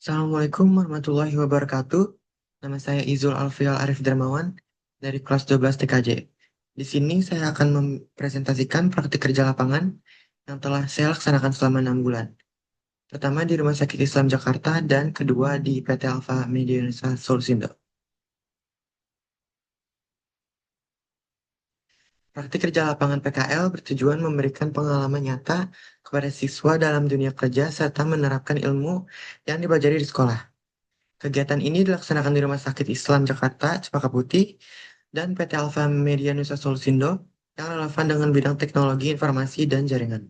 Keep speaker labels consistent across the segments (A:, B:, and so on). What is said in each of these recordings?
A: Assalamualaikum warahmatullahi wabarakatuh. Nama saya Izul Alfial Arif Darmawan dari kelas 12 TKJ. Di sini saya akan mempresentasikan praktik kerja lapangan yang telah saya laksanakan selama 6 bulan. Pertama di Rumah Sakit Islam Jakarta dan kedua di PT Alfa Media Indonesia Solusindo. Praktik kerja lapangan PKL bertujuan memberikan pengalaman nyata kepada siswa dalam dunia kerja serta menerapkan ilmu yang dipelajari di sekolah. Kegiatan ini dilaksanakan di Rumah Sakit Islam Jakarta, Cempaka Putih, dan PT Alfa Media Nusa Solusindo yang relevan dengan bidang teknologi informasi dan jaringan.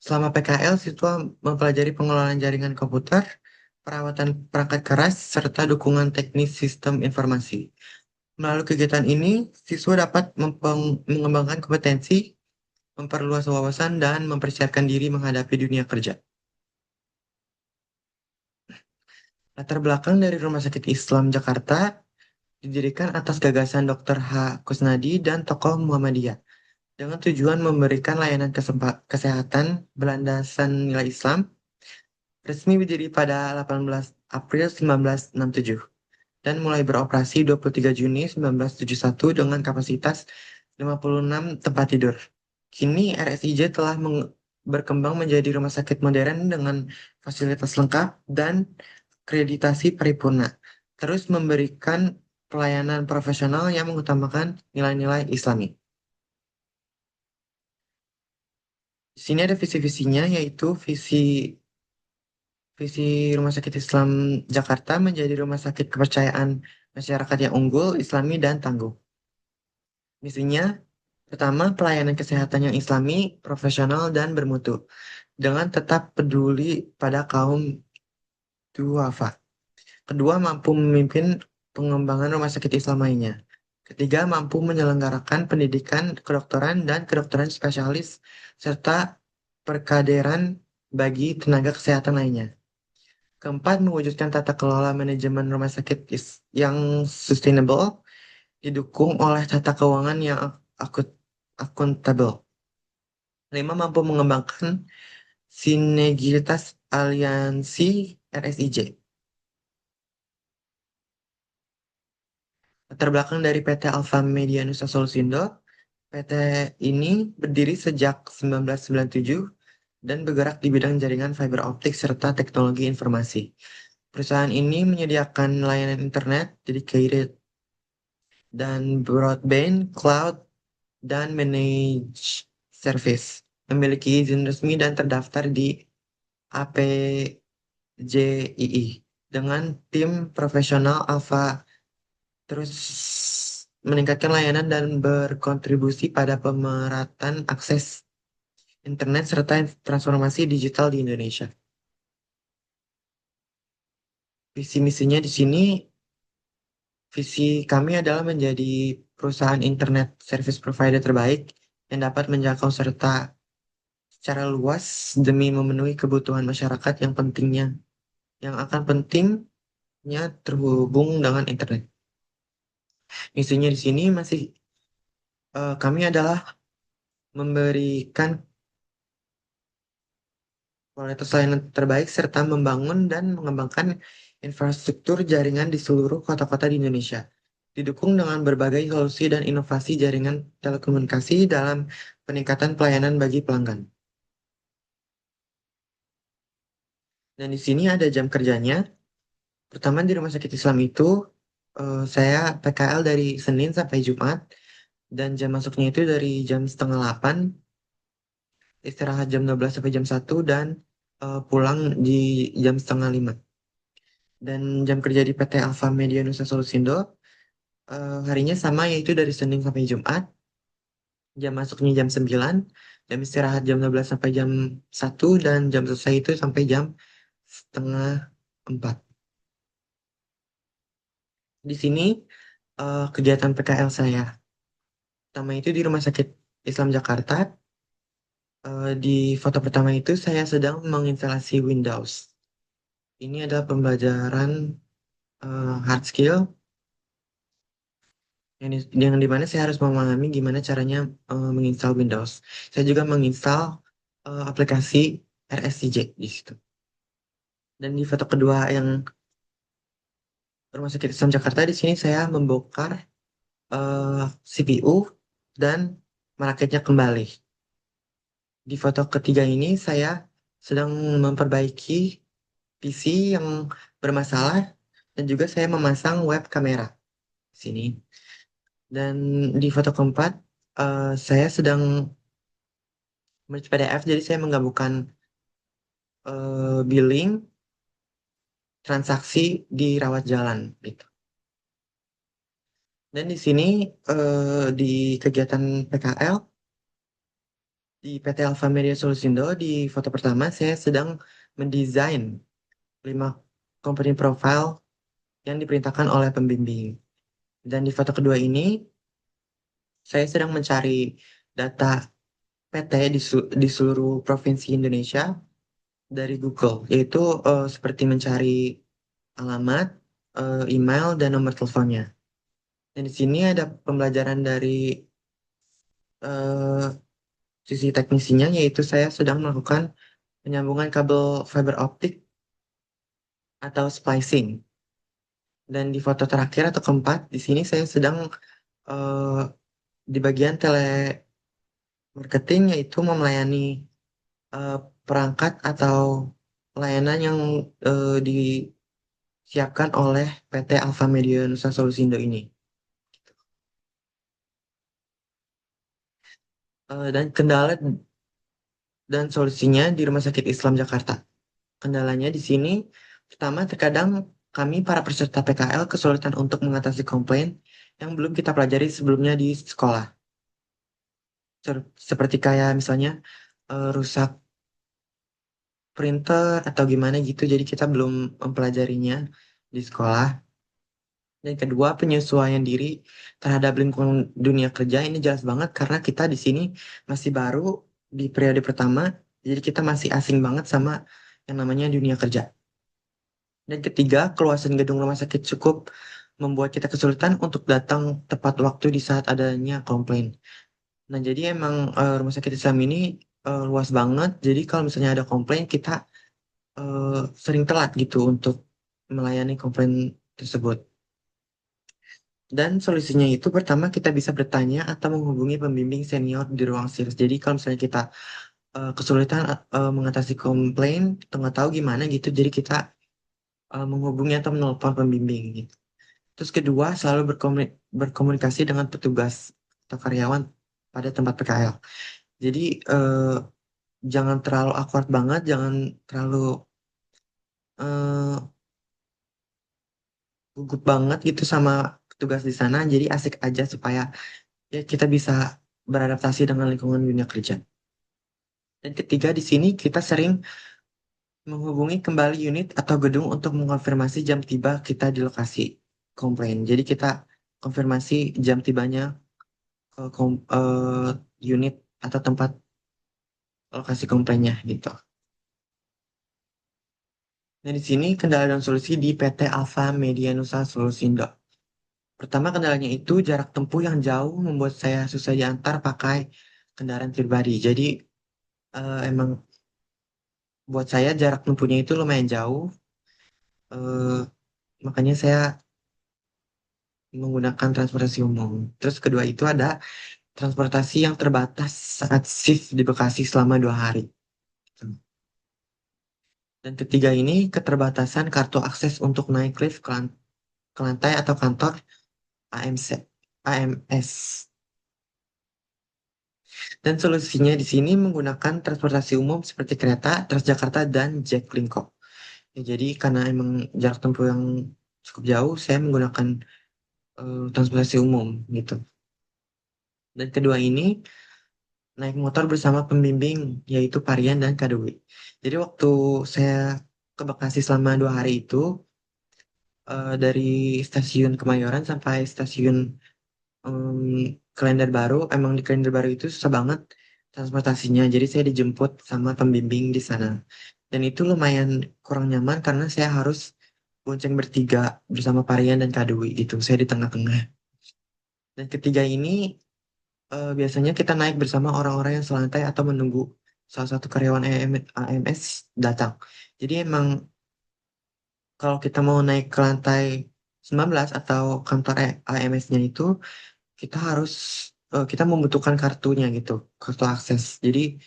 A: Selama PKL, siswa mempelajari pengelolaan jaringan komputer, perawatan perangkat keras, serta dukungan teknis sistem informasi. Melalui kegiatan ini, siswa dapat mengembangkan kompetensi, memperluas wawasan, dan mempersiapkan diri menghadapi dunia kerja. Latar belakang dari Rumah Sakit Islam Jakarta didirikan atas gagasan Dr. H. Kusnadi dan tokoh Muhammadiyah dengan tujuan memberikan layanan kesehatan berlandaskan nilai Islam, resmi berdiri pada 18 April 1967 dan mulai beroperasi 23 Juni 1971 dengan kapasitas 56 tempat tidur. Kini RSIJ telah berkembang menjadi rumah sakit modern dengan fasilitas lengkap dan akreditasi paripurna, terus memberikan pelayanan profesional yang mengutamakan nilai-nilai Islami. Di sini ada visi-visinya, yaitu visi Rumah Sakit Islam Jakarta menjadi rumah sakit kepercayaan masyarakat yang unggul, Islami, dan tangguh. Misinya, pertama, pelayanan kesehatan yang Islami, profesional, dan bermutu, dengan tetap peduli pada kaum duafa. Kedua, mampu memimpin pengembangan rumah sakit Islam lainnya. Ketiga, mampu menyelenggarakan pendidikan kedokteran dan kedokteran spesialis, serta perkaderan bagi tenaga kesehatan lainnya. Keempat, mewujudkan tata kelola manajemen rumah sakit yang sustainable, didukung oleh tata keuangan yang akuntabel. Lima, mampu mengembangkan sinergitas aliansi RSIJ. Latar belakang dari PT Alfa Media Nusa Solusindo, PT ini berdiri sejak 1997 dan bergerak di bidang jaringan fiber optik serta teknologi informasi. Perusahaan ini menyediakan layanan internet, dedicated, dan broadband, cloud, dan managed service. Memiliki izin resmi dan terdaftar di APJII dengan tim profesional Alfa terus meningkatkan layanan dan berkontribusi pada pemerataan akses internet serta transformasi digital di Indonesia. Visi misinya di sini, visi kami adalah menjadi perusahaan internet service provider terbaik yang dapat menjangkau serta secara luas demi memenuhi kebutuhan masyarakat yang akan pentingnya terhubung dengan internet. Misinya di sini masih kami adalah memberikan kualitas layanan terbaik serta membangun dan mengembangkan infrastruktur jaringan di seluruh kota-kota di Indonesia. Didukung dengan berbagai solusi dan inovasi jaringan telekomunikasi dalam peningkatan pelayanan bagi pelanggan. Dan di sini ada jam kerjanya. Pertama di Rumah Sakit Islam itu saya PKL dari Senin sampai Jumat dan jam masuknya itu dari jam setengah 8, istirahat jam 12 sampai jam 1 dan pulang di jam setengah 5. Dan jam kerja di PT Alfa Media Nusa Solusindo harinya sama, yaitu dari Senin sampai Jumat. Jam masuknya jam 9, jam istirahat jam 12 sampai jam 1, dan jam selesai itu sampai jam setengah 4. Di sini kegiatan PKL saya. Pertama itu di Rumah Sakit Islam Jakarta. Di foto pertama itu saya sedang menginstalasi Windows. Ini adalah pembelajaran hard skill yang dimana saya harus memahami gimana caranya menginstal Windows. Saya juga menginstal aplikasi RSCJ di situ. Dan di foto kedua yang Rumah Sakit Islam Jakarta, di sini saya membongkar CPU dan merakitnya kembali. Di foto ketiga ini saya sedang memperbaiki PC yang bermasalah dan juga saya memasang web kamera di sini. Dan di foto keempat saya sedang merge PDF, jadi saya menggabungkan billing transaksi di rawat jalan gitu. Dan di sini di kegiatan PKL di PT Alfa Media Solusindo, di foto pertama saya sedang mendesain 5 company profile yang diperintahkan oleh pembimbing. Dan di foto kedua ini saya sedang mencari data PT di seluruh provinsi Indonesia dari Google, yaitu seperti mencari alamat, email, dan nomor teleponnya. Dan di sini ada pembelajaran dari eh, sisi teknisinya, yaitu saya sedang melakukan penyambungan kabel fiber optik atau splicing. Dan di foto terakhir atau keempat, di sini saya sedang eh, di bagian telemarketing, yaitu melayani eh, perangkat atau layanan yang disiapkan oleh PT Alfa Media Nusa Solusindo ini. Dan kendala dan solusinya di Rumah Sakit Islam Jakarta. Kendalanya di sini, pertama, terkadang kami para peserta PKL kesulitan untuk mengatasi komplain yang belum kita pelajari sebelumnya di sekolah. Seperti kayak misalnya rusak printer atau gimana gitu, jadi kita belum mempelajarinya di sekolah. Dan kedua, penyesuaian diri terhadap lingkungan dunia kerja ini jelas banget karena kita di sini masih baru di periode pertama, jadi kita masih asing banget sama yang namanya dunia kerja. Dan ketiga, keluasan gedung rumah sakit cukup membuat kita kesulitan untuk datang tepat waktu di saat adanya komplain. Nah, jadi emang rumah sakit Islam ini luas banget. Jadi kalau misalnya ada komplain, kita eh, sering telat gitu untuk melayani komplain tersebut. Dan solusinya itu pertama kita bisa bertanya atau menghubungi pembimbing senior di ruang SIRS. Jadi kalau misalnya kita kesulitan mengatasi komplain, atau nggak tahu gimana gitu, jadi kita menghubungi atau menelpon pembimbing gitu. Terus kedua, selalu berkomunikasi dengan petugas atau karyawan pada tempat PKL. Jadi jangan terlalu awkward banget, jangan terlalu eh, gugup banget gitu sama petugas di sana. Jadi asik aja supaya ya kita bisa beradaptasi dengan lingkungan dunia kerja. Dan ketiga, di sini kita sering menghubungi kembali unit atau gedung untuk mengonfirmasi jam tiba kita di lokasi komplain. Jadi kita konfirmasi jam tibanya ke unit atau tempat lokasi komplainnya gitu. Nah, di sini kendala dan solusi di PT Alfa Media Nusa Solusindo. Pertama, kendalanya itu jarak tempuh yang jauh membuat saya susah diantar pakai kendaraan pribadi. Jadi emang buat saya jarak tempuhnya itu lumayan jauh. eh, Makanya saya menggunakan transportasi umum. Terus kedua itu ada transportasi yang terbatas saat shift di Bekasi selama 2 hari. Dan ketiga ini keterbatasan kartu akses untuk naik lift ke lantai atau kantor AMC, AMS. Dan solusinya di sini menggunakan transportasi umum seperti kereta, Transjakarta, dan Jaklingko. Ya, jadi karena emang jarak tempuh yang cukup jauh, saya menggunakan transportasi umum gitu. Dan kedua ini naik motor bersama pembimbing, yaitu Parian dan Kadui. Jadi waktu saya ke Bekasi selama 2 hari itu, dari stasiun Kemayoran sampai stasiun em, Klender Baru, emang di Klender Baru itu susah banget transportasinya. Jadi saya dijemput sama pembimbing di sana. Dan itu lumayan kurang nyaman karena saya harus bonceng bertiga bersama Parian dan Kadui gitu. Saya di tengah-tengah. Dan ketiga ini biasanya kita naik bersama orang-orang yang selantai atau menunggu salah satu karyawan AMS datang. Jadi emang kalau kita mau naik ke lantai 19 atau kantor AMS-nya itu, kita membutuhkan kartunya gitu, kartu akses. Jadi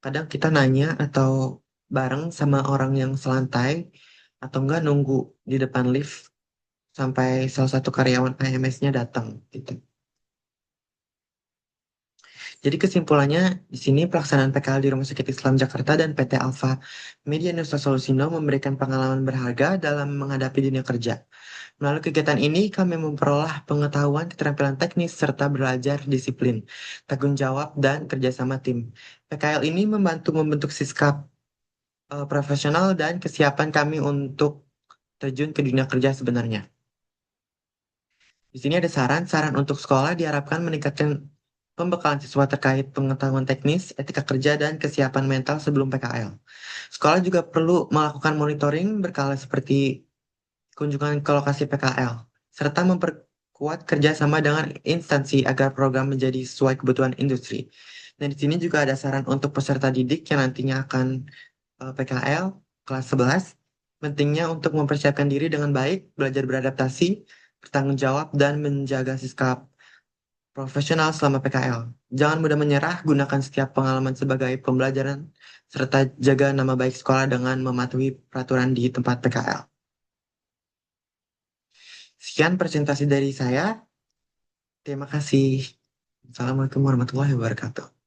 A: kadang kita nanya atau bareng sama orang yang selantai atau enggak nunggu di depan lift sampai salah satu karyawan AMS-nya datang gitu. Jadi kesimpulannya di sini pelaksanaan PKL di Rumah Sakit Islam Jakarta dan PT Alfa Media Nusa Solusindo memberikan pengalaman berharga dalam menghadapi dunia kerja. Melalui kegiatan ini, kami memperoleh pengetahuan, keterampilan teknis, serta belajar disiplin, tanggung jawab, dan kerjasama tim. PKL ini membantu membentuk sikap profesional dan kesiapan kami untuk terjun ke dunia kerja sebenarnya. Di sini ada saran untuk sekolah diharapkan meningkatkan pembekalan siswa terkait pengetahuan teknis, etika kerja, dan kesiapan mental sebelum PKL. Sekolah juga perlu melakukan monitoring berkala seperti kunjungan ke lokasi PKL, serta memperkuat kerjasama dengan instansi agar program menjadi sesuai kebutuhan industri. Dan di sini juga ada saran untuk peserta didik yang nantinya akan PKL kelas 11. Pentingnya untuk mempersiapkan diri dengan baik, belajar beradaptasi, bertanggung jawab, dan menjaga sikap profesional selama PKL. Jangan mudah menyerah, gunakan setiap pengalaman sebagai pembelajaran, serta jaga nama baik sekolah dengan mematuhi peraturan di tempat PKL. Sekian presentasi dari saya. Terima kasih. Assalamualaikum warahmatullahi wabarakatuh.